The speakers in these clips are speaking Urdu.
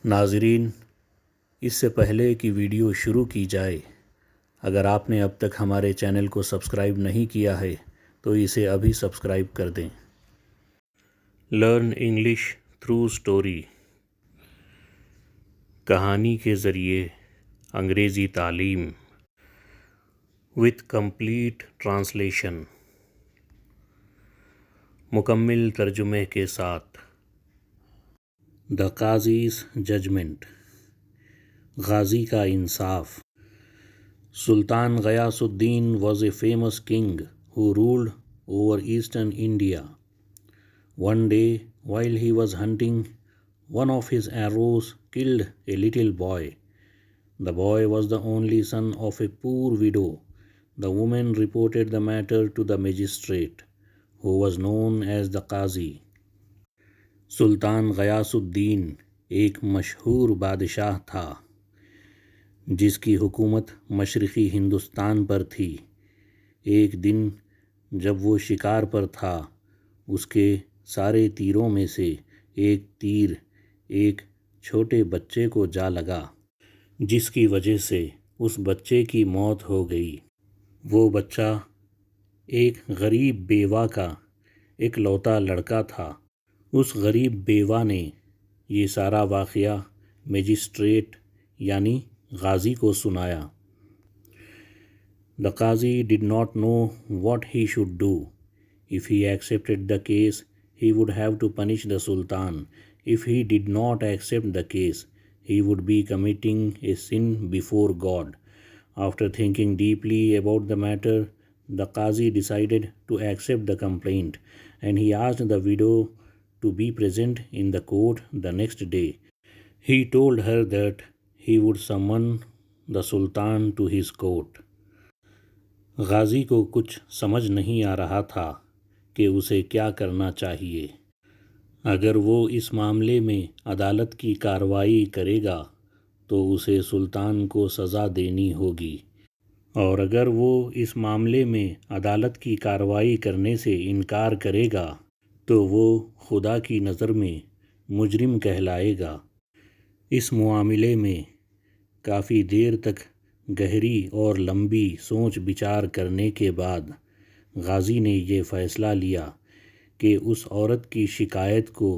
ناظرین، اس سے پہلے کہ ویڈیو شروع کی جائے، اگر آپ نے اب تک ہمارے چینل کو سبسکرائب نہیں کیا ہے تو اسے ابھی سبسکرائب کر دیں۔ لرن انگلش تھرو سٹوری، کہانی کے ذریعے انگریزی تعلیم وتھ کمپلیٹ ٹرانسلیشن، مکمل ترجمے کے ساتھ۔ دا قاضیز ججمنٹ، غازی کا انصاف۔ سلطان غیاث الدین was a famous king who ruled over eastern India. One day, while he was hunting, one of his arrows killed a little boy. The boy was the only son of a poor widow. The woman reported the matter to the magistrate, who was known as the Qazi. سلطان غیاث الدین ایک مشہور بادشاہ تھا جس کی حکومت مشرقی ہندوستان پر تھی۔ ایک دن جب وہ شکار پر تھا، اس کے سارے تیروں میں سے ایک تیر ایک چھوٹے بچے کو جا لگا، جس کی وجہ سے اس بچے کی موت ہو گئی۔ وہ بچہ ایک غریب بیوہ کا اکلوتا لڑکا تھا۔ اس غریب بیوہ نے یہ سارا واقعہ میجسٹریٹ یعنی غازی کو سنایا۔ The Qazi did not know what he should do. If he accepted the case, he would have to punish the Sultan. If he did not accept the case, he would be committing a sin before God. After thinking deeply about the matter, the Qazi decided to accept the complaint, and he asked the widow to be present in the court the next day. He told her that he would summon the Sultan to his court. غازی کو کچھ سمجھ نہیں آ رہا تھا کہ اسے کیا کرنا چاہیے۔ اگر وہ اس معاملے میں عدالت کی کارروائی کرے گا تو اسے سلطان کو سزا دینی ہوگی، اور اگر وہ اس معاملے میں عدالت کی کارروائی کرنے سے انکار کرے گا تو وہ خدا کی نظر میں مجرم کہلائے گا۔ اس معاملے میں کافی دیر تک گہری اور لمبی سوچ بچار کرنے کے بعد غازی نے یہ فیصلہ لیا کہ اس عورت کی شکایت کو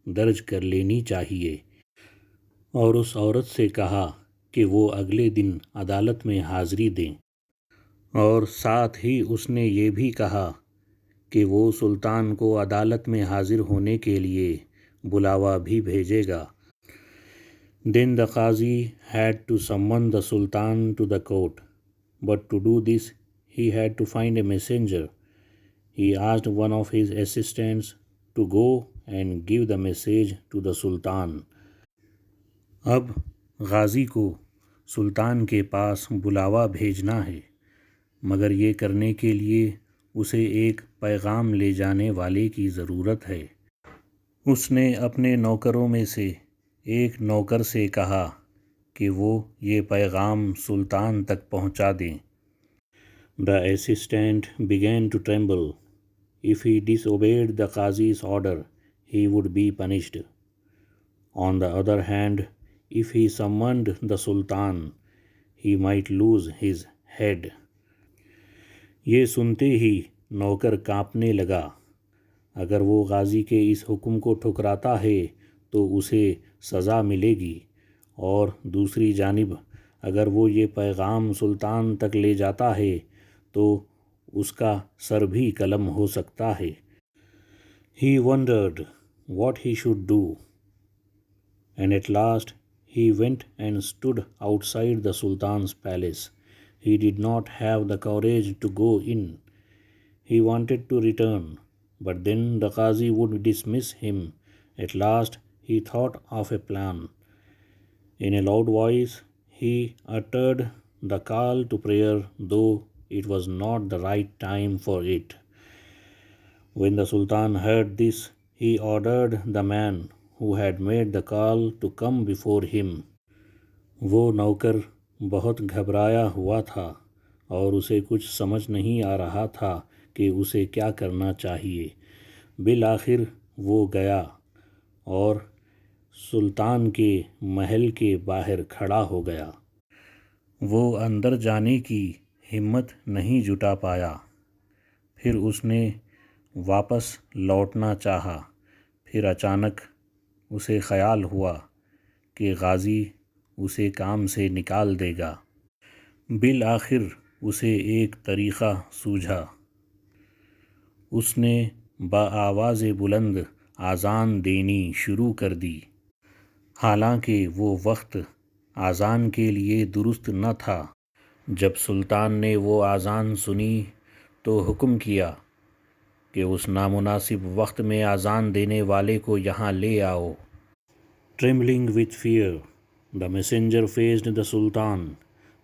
درج کر لینی چاہیے، اور اس عورت سے کہا کہ وہ اگلے دن عدالت میں حاضری دیں، اور ساتھ ہی اس نے یہ بھی کہا کہ وہ سلطان کو عدالت میں حاضر ہونے کے لیے بلاوا بھی بھیجے گا۔ Then the Qazi had to summon the Sultan to the court, but to do this he had to find a messenger. He asked one of his assistants to go and give the message to the Sultan. اب غازی کو سلطان کے پاس بلاوا بھیجنا ہے، مگر یہ کرنے کے لیے اسے ایک پیغام لے جانے والے کی ضرورت ہے۔ اس نے اپنے نوکروں میں سے ایک نوکر سے کہا کہ وہ یہ پیغام سلطان تک پہنچا دیں۔ The assistant began to tremble. If he disobeyed the Qazi's order, he would be punished. On the other hand, if he summoned the Sultan, he might lose his head. یہ سنتے ہی نوکر کانپنے لگا۔ اگر وہ غازی کے اس حکم کو ٹھکراتا ہے تو اسے سزا ملے گی، اور دوسری جانب اگر وہ یہ پیغام سلطان تک لے جاتا ہے تو اس کا سر بھی قلم ہو سکتا ہے۔ He wondered what he should do, and at last he went and stood outside the Sultan's palace. He did not have the courage to go in. He wanted to return, but then the Qazi would dismiss him. At last he thought of a plan. In a loud voice he uttered the call to prayer, though it was not the right time for it. When the Sultan heard this, he ordered the man who had made the call to come before him. وہ نوکر بہت گھبرایا ہوا تھا اور اسے کچھ سمجھ نہیں آ رہا تھا کہ اسے کیا کرنا چاہیے۔ بالآخر وہ گیا اور سلطان کے محل کے باہر کھڑا ہو گیا۔ وہ اندر جانے کی ہمت نہیں جٹا پایا۔ پھر اس نے واپس لوٹنا چاہا، پھر اچانک اسے خیال ہوا کہ غازی اسے کام سے نکال دے گا۔ بالآخر اسے ایک طریقہ سوجھا۔ اس نے بآواز بلند اذان دینی شروع کر دی، حالانکہ وہ وقت اذان کے لیے درست نہ تھا۔ جب سلطان نے وہ اذان سنی تو حکم کیا کہ اس نامناسب وقت میں اذان دینے والے کو یہاں لے آؤ۔ Trembling with fear, the messenger faced the Sultan.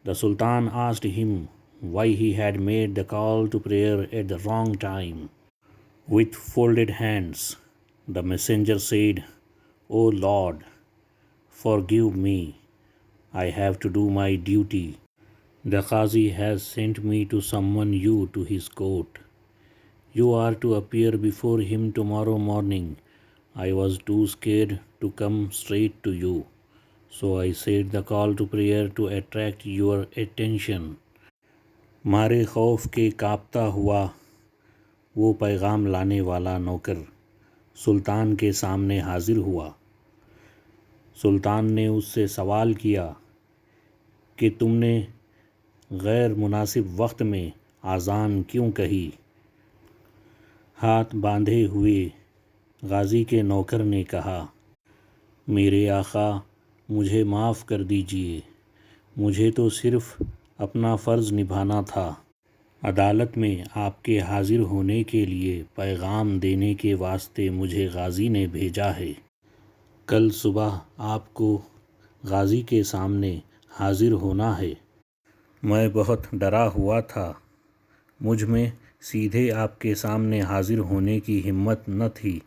The Sultan asked him why he had made the call to prayer at the wrong time. With folded hands, the messenger said, "O Lord, forgive me. I have to do my duty. The Ghazi has sent me to summon you to his court. You are to appear before him tomorrow morning. I was too scared to come straight to you, so I said the call to prayer to attract your attention." مارے خوف کے کانپتا ہوا وہ پیغام لانے والا نوکر سلطان کے سامنے حاضر ہوا۔ سلطان نے اس سے سوال کیا کہ تم نے غیر مناسب وقت میں اذان کیوں کہی؟ ہاتھ باندھے ہوئے غازی کے نوکر نے کہا، میرے آقا مجھے معاف کر دیجیے، مجھے تو صرف اپنا فرض نبھانا تھا۔ عدالت میں آپ کے حاضر ہونے کے لیے پیغام دینے کے واسطے مجھے غازی نے بھیجا ہے۔ کل صبح آپ کو غازی کے سامنے حاضر ہونا ہے۔ میں بہت ڈرا ہوا تھا، مجھ میں سیدھے آپ کے سامنے حاضر ہونے کی ہمت نہ تھی،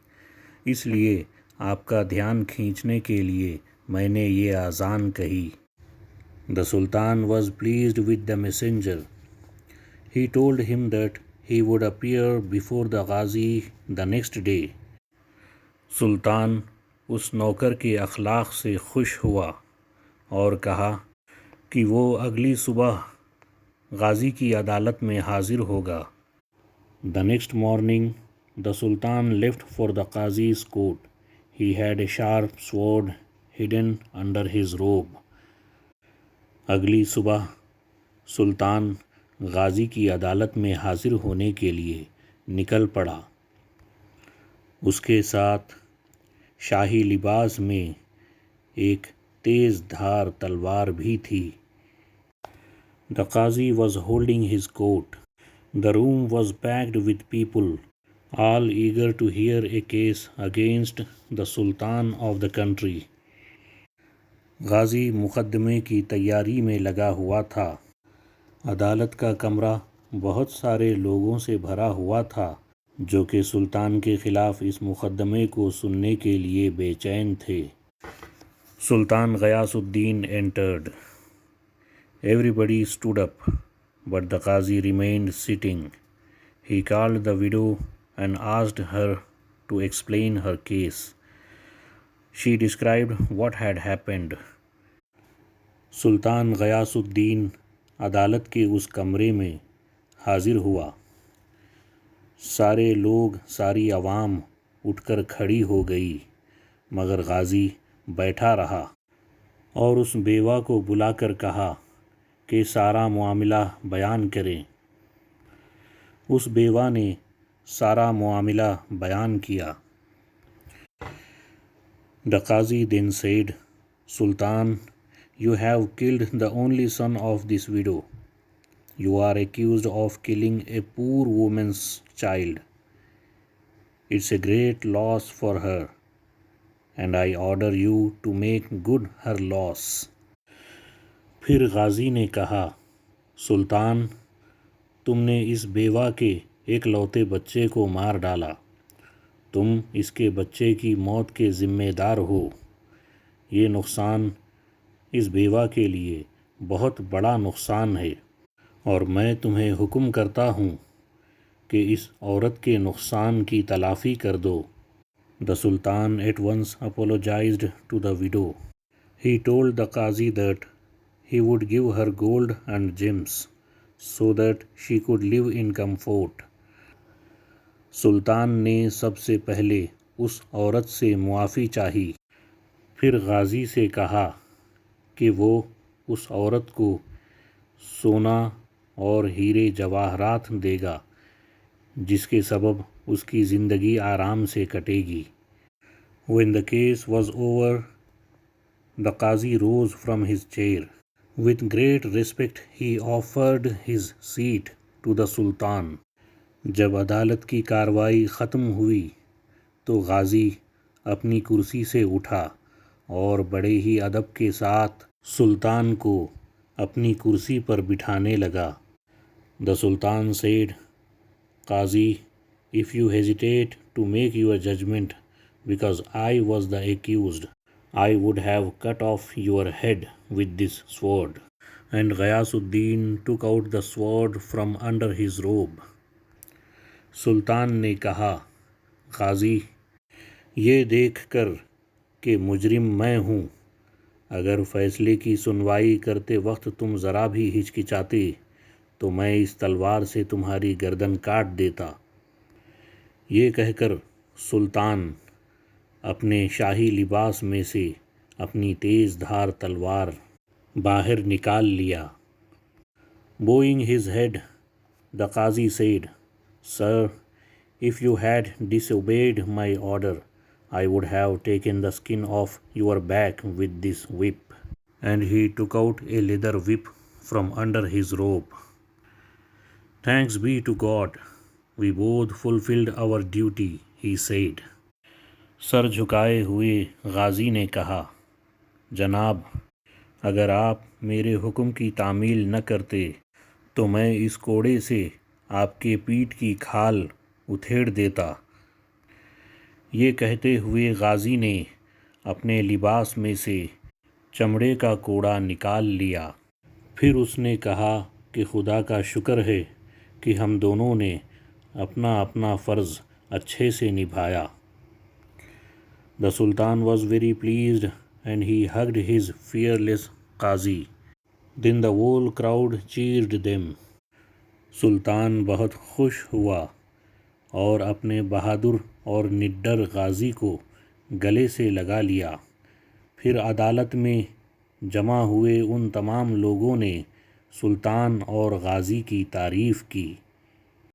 اس لیے آپ کا دھیان کھینچنے کے لیے میں نے یہ اذان کہی۔ The Sultan was pleased with the messenger. He told him that he would appear before the Ghazi the next day. سلطان اس نوکر کے اخلاق سے خوش ہوا اور کہا کہ وہ اگلی صبح غازی کی عدالت میں حاضر ہوگا۔ The next morning, the Sultan left for the Qazi's court. He had a sharp sword hidden under his robe. اگلی صبح سلطان غازی کی عدالت میں حاضر ہونے کے لیے نکل پڑا۔ اس کے ساتھ شاہی لباس میں ایک تیز دھار تلوار بھی تھی۔ The Qazi was holding his court. The room was packed with people, all eager to hear a case against the Sultan of the country. غازی مقدمے کی تیاری میں لگا ہوا تھا۔ عدالت کا کمرہ بہت سارے لوگوں سے بھرا ہوا تھا جو کہ سلطان کے خلاف اس مقدمے کو سننے کے لیے بے چین تھے۔ سلطان غیاث الدین entered. Everybody stood up, but the Ghazi remained sitting. He called the widow and asked her to explain her case. She described what had happened. سلطان غیاث الدین عدالت کے اس کمرے میں حاضر ہوا۔ سارے لوگ، ساری عوام اٹھ کر کھڑی ہو گئی، مگر غازی بیٹھا رہا اور اس بیوہ کو بلا کر کہا کہ سارا معاملہ بیان کریں۔ اس بیوہ نے سارا معاملہ بیان کیا۔ The Qazi then said, "Sultan, you have killed the only son of this widow. You are accused of killing a poor woman's child. It's a great loss for her, and I order you to make good her loss." پھر غازی نے کہا، سلطان، تم نے اس بیوہ کے ایک لوتے بچے کو مار ڈالا، تم اس کے بچے کی موت کے ذمہ دار ہو۔ یہ نقصان اس بیوہ کے لیے بہت بڑا نقصان ہے، اور میں تمہیں حکم کرتا ہوں کہ اس عورت کے نقصان کی تلافی کر دو۔ The Sultan at once apologized to the widow. He told the Qazi that he would give her gold and gems so that she could live in comfort. سلطان نے سب سے پہلے اس عورت سے معافی چاہی، پھر غازی سے کہا کہ وہ اس عورت کو سونا اور ہیرے جواہرات دے گا جس کے سبب اس کی زندگی آرام سے کٹے گی۔ When the case was over, the Qazi rose from his chair. With great respect he offered his seat to the Sultan. جب عدالت کی کارروائی ختم ہوئی تو غازی اپنی کرسی سے اٹھا اور بڑے ہی ادب کے ساتھ سلطان کو اپنی کرسی پر بٹھانے لگا۔ The Sultan said, Qazi, if you hesitate to make your judgment because I was the accused, I would have cut off your head with this sword. And Ghayasuddin took out the sword from under his robe. سلطان نے کہا، غازی، یہ دیکھ کر کہ مجرم میں ہوں، اگر فیصلے کی سنوائی کرتے وقت تم ذرا بھی ہچکچاتے تو میں اس تلوار سے تمہاری گردن کاٹ دیتا۔ یہ کہہ کر سلطان اپنے شاہی لباس میں سے اپنی تیز دھار تلوار باہر نکال لیا۔ Bowing his head, the Qazi said, Sir, if you had disobeyed my order, I would have taken the skin off your back with this whip. And he took out a leather whip from under his robe. Thanks be to God, we both fulfilled our duty, he said. سر جھکائے ہوئے غازی نے کہا، جناب، اگر آپ میرے حکم کی تعمیل نہ کرتے تو میں اس کوڑے سے آپ کے پیٹھ کی کھال اتھیڑ دیتا۔ یہ کہتے ہوئے غازی نے اپنے لباس میں سے چمڑے کا کوڑا نکال لیا۔ پھر اس نے کہا کہ خدا کا شکر ہے کہ ہم دونوں نے اپنا اپنا فرض اچھے سے نبھایا۔ The Sultan was very pleased and he hugged his fearless Qazi. Then the whole crowd cheered them. سلطان بہت خوش ہوا اور اپنے بہادر اور نڈر غازی کو گلے سے لگا لیا۔ پھر عدالت میں جمع ہوئے ان تمام لوگوں نے سلطان اور غازی کی تعریف کی۔